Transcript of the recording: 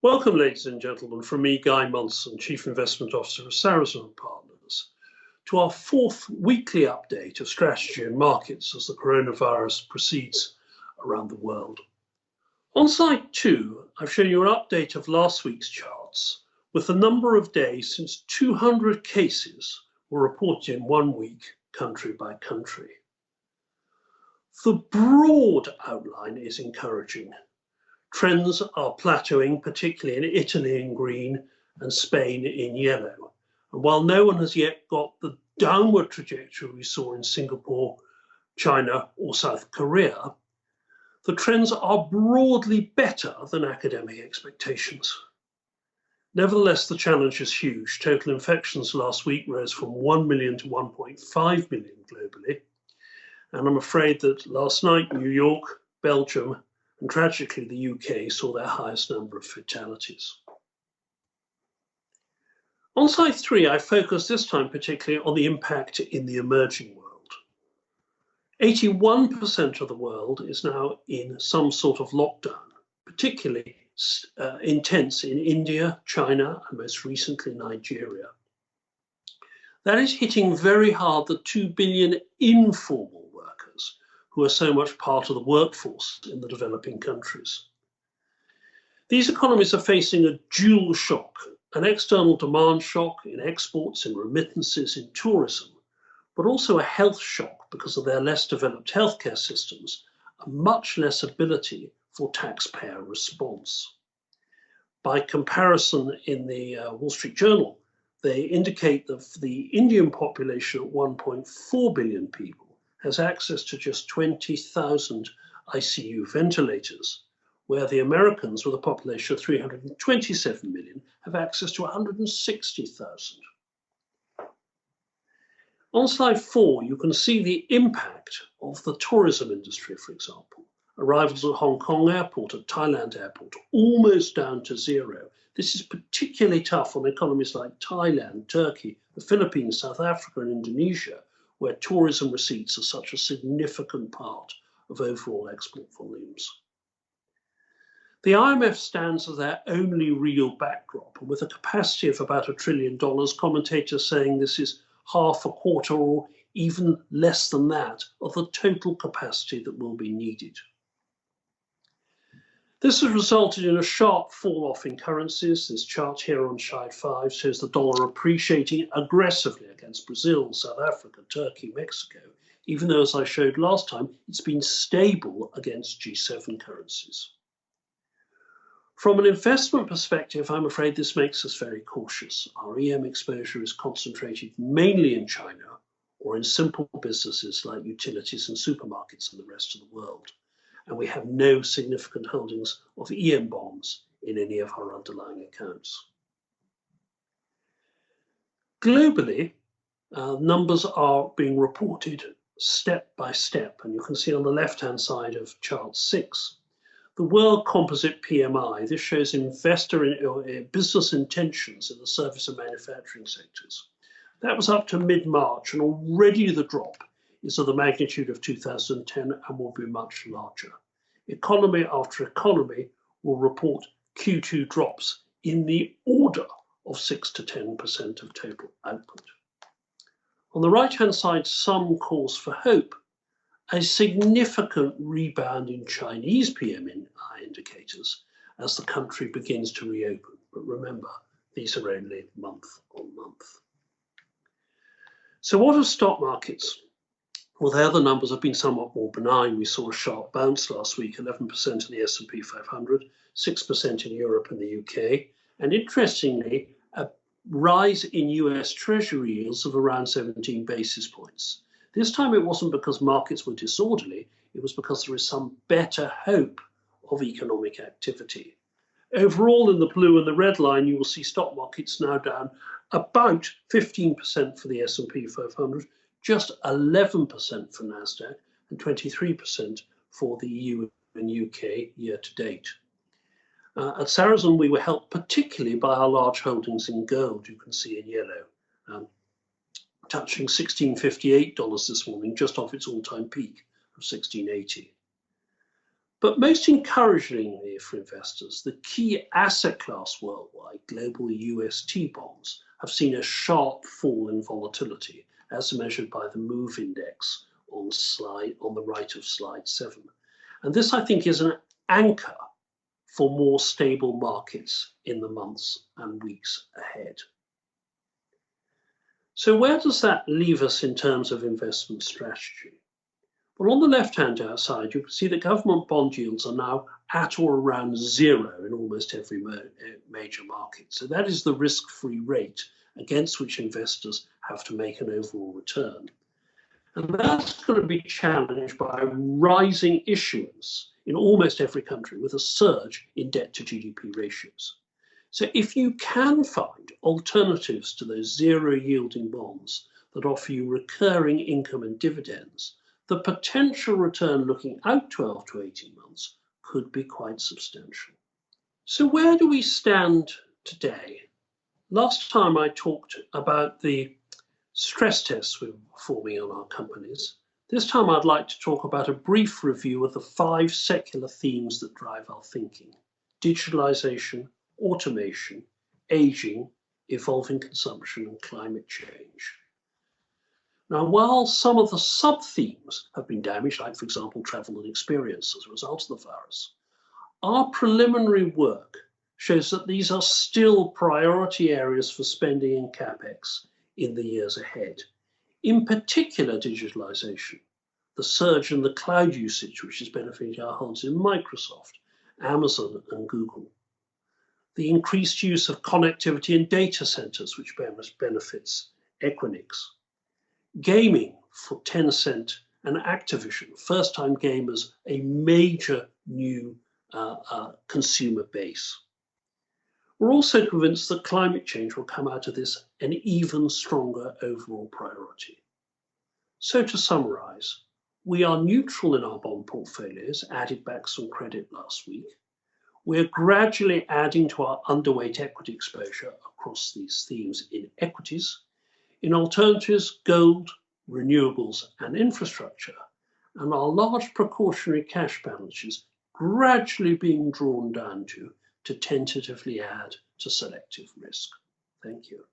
Welcome, ladies and gentlemen, from me, Guy Monson, Chief Investment Officer of Saracen Partners, to our fourth weekly update of strategy and markets as the coronavirus proceeds around the world. On slide 2, I've shown you an update of last week's charts with the number of days since 200 cases were reported in 1 week, country by country. The broad outline is encouraging. Trends are plateauing, particularly in Italy in green and Spain in yellow. And while no one has yet got the downward trajectory we saw in Singapore, China, or South Korea, the trends are broadly better than academic expectations. Nevertheless, the challenge is huge. Total infections last week rose from 1 million to 1.5 million globally. And I'm afraid that last night, New York, Belgium, and tragically the UK saw their highest number of fatalities. On slide 3, I focus this time particularly on the impact in the emerging world. 81% of the world is now in some sort of lockdown, particularly intense in India, China, and most recently Nigeria. That is hitting very hard the 2 billion informal workers who are so much part of the workforce in the developing countries. These economies are facing a dual shock, an external demand shock in exports, in remittances, in tourism, but also a health shock because of their less developed healthcare systems and much less ability for taxpayer response. By comparison, in the Wall Street Journal, they indicate that the Indian population at 1.4 billion people has access to just 20,000 ICU ventilators, where the Americans, with a population of 327 million, have access to 160,000. On slide 4, you can see the impact of the tourism industry, for example. Arrivals at Hong Kong airport, at Thailand airport, almost down to zero. This is particularly tough on economies like Thailand, Turkey, the Philippines, South Africa, and Indonesia, where tourism receipts are such a significant part of overall export volumes. The IMF stands as their only real backdrop, and with a capacity of about $1 trillion, commentators saying this is half, a quarter, or even less than that of the total capacity that will be needed. This has resulted in a sharp fall off in currencies. This chart here on slide 5 shows the dollar appreciating aggressively against Brazil, South Africa, Turkey, Mexico, even though, as I showed last time, it's been stable against G7 currencies. From an investment perspective, I'm afraid this makes us very cautious. Our EM exposure is concentrated mainly in China or in simple businesses like utilities and supermarkets in the rest of the world. And we have no significant holdings of EM bonds in any of our underlying accounts. Globally, numbers are being reported step by step, and you can see on the left-hand side of chart 6, the World Composite PMI. This shows business intentions in the service and manufacturing sectors. That was up to mid-March, and already the drop is of the magnitude of 2010 and will be much larger. Economy after economy will report Q2 drops in the order of 6 to 10% of total output. On the right-hand side, some cause for hope. A significant rebound in Chinese PMI indicators as the country begins to reopen. But remember, these are only month on month. So what are stock markets? Well, the other numbers have been somewhat more benign. We saw a sharp bounce last week, 11% in the S&P 500, 6% in Europe and the UK, and interestingly, a rise in US Treasury yields of around 17 basis points. This time it wasn't because markets were disorderly, it was because there is some better hope of economic activity. Overall, in the blue and the red line, you will see stock markets now down about 15% for the S&P 500, just 11% for NASDAQ, and 23% for the EU and UK year to date. At Saracen, we were helped particularly by our large holdings in gold, you can see in yellow, touching $1658 this morning, just off its all-time peak of $1680. But most encouragingly for investors, the key asset class worldwide, global UST bonds, have seen a sharp fall in volatility as measured by the MOVE index on the right of slide 7. And this, I think, is an anchor for more stable markets in the months and weeks ahead. So where does that leave us in terms of investment strategy? Well, on the left-hand side, you can see that government bond yields are now at or around zero in almost every major market. So that is the risk-free rate against which investors have to make an overall return. And that's going to be challenged by rising issuance in almost every country with a surge in debt to GDP ratios. So if you can find alternatives to those zero yielding bonds that offer you recurring income and dividends, the potential return looking out 12 to 18 months could be quite substantial. So where do we stand today? Last time I talked about the stress tests we're performing on our companies. This time I'd like to talk about a brief review of the 5 secular themes that drive our thinking: digitalization, automation, aging, evolving consumption, and climate change. Now, while some of the sub-themes have been damaged, like, for example, travel and experience as a result of the virus, our preliminary work shows that these are still priority areas for spending in CapEx in the years ahead. In particular, digitalization, the surge in the cloud usage, which is benefiting our holdings in Microsoft, Amazon, and Google. The increased use of connectivity in data centers, which benefits Equinix. Gaming for Tencent and Activision, first-time gamers, a major new consumer base. We're also convinced that climate change will come out of this an even stronger overall priority. So to summarize, we are neutral in our bond portfolios, added back some credit last week. We're gradually adding to our underweight equity exposure across these themes in equities, in alternatives, gold, renewables, and infrastructure, and our large precautionary cash balances gradually being drawn down to tentatively add to selective risk. Thank you.